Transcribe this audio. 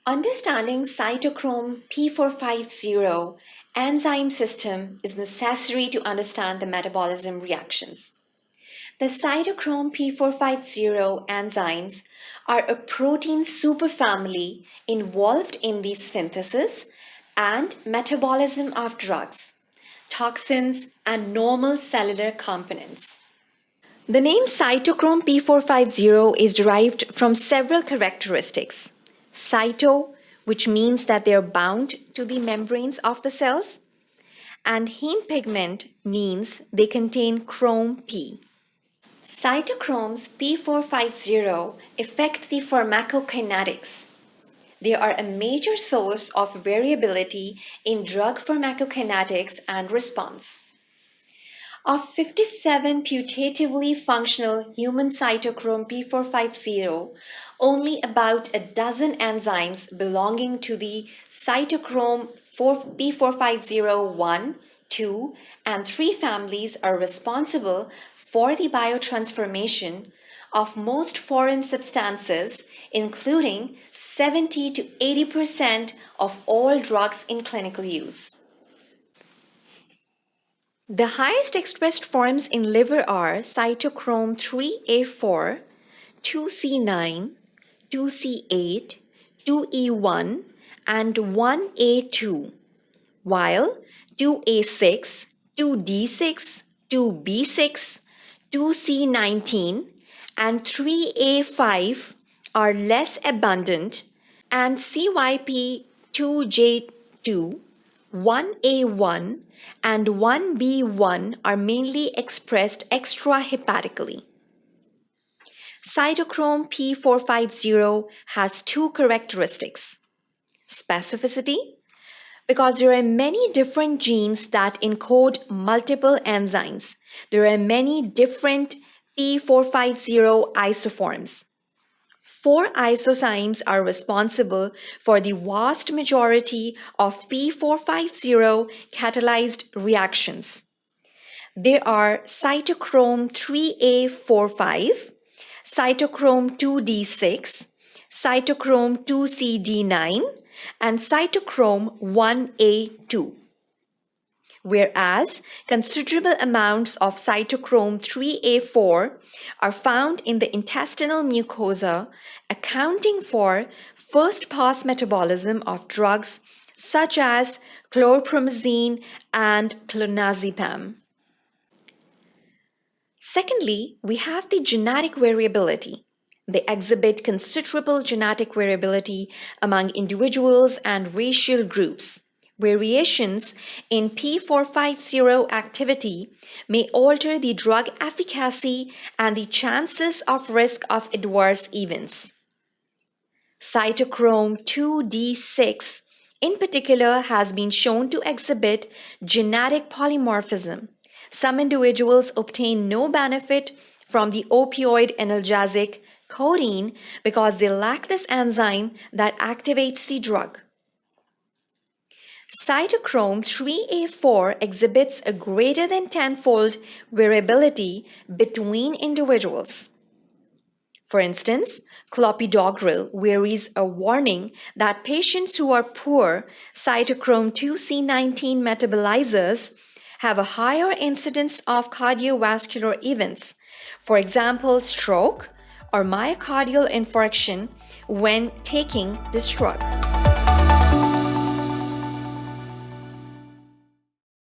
Understanding cytochrome P450 enzyme system is necessary to understand the metabolism reactions. The cytochrome P450 enzymes are a protein superfamily involved in the synthesis and metabolism of drugs, toxins, and normal cellular components. The name cytochrome P450 is derived from several characteristics. Cyto, which means that they are bound to the membranes of the cells, and heme pigment means they contain chrome P. Cytochromes P450 affect the pharmacokinetics. They are a major source of variability in drug pharmacokinetics and response. Of 57 putatively functional human cytochrome P450, only about a dozen enzymes belonging to the cytochrome P450 1, 2, and 3 families are responsible for the biotransformation of most foreign substances, including 70 to 80% of all drugs in clinical use. The highest expressed forms in liver are cytochrome 3A4, 2C9, 2C8, 2E1, and 1A2, while 2A6, 2D6, 2B6, 2C19, and 3A5 are less abundant, and CYP2J2, 1A1, and 1B1 are mainly expressed extrahepatically. Cytochrome P450 has two characteristics. Specificity, because there are many different genes that encode multiple enzymes. There are many different P450 isoforms. 4 isozymes are responsible for the vast majority of P450 catalyzed reactions. There are cytochrome 3A45, cytochrome 2D6, cytochrome 2CD9, and cytochrome 1A2. Whereas considerable amounts of cytochrome 3A4 are found in the intestinal mucosa, accounting for first-pass metabolism of drugs such as chlorpromazine and clonazepam. Secondly, we have the genetic variability. They exhibit considerable genetic variability among individuals and racial groups. Variations in P450 activity may alter the drug efficacy and the chances of risk of adverse events. Cytochrome 2D6 in particular has been shown to exhibit genetic polymorphism. Some individuals obtain no benefit from the opioid analgesic codeine because they lack this enzyme that activates the drug. Cytochrome 3A4 exhibits a greater than 10-fold variability between individuals. For instance, clopidogrel varies a warning that patients who are poor cytochrome 2C19 metabolizers have a higher incidence of cardiovascular events, for example, stroke or myocardial infarction when taking this drug.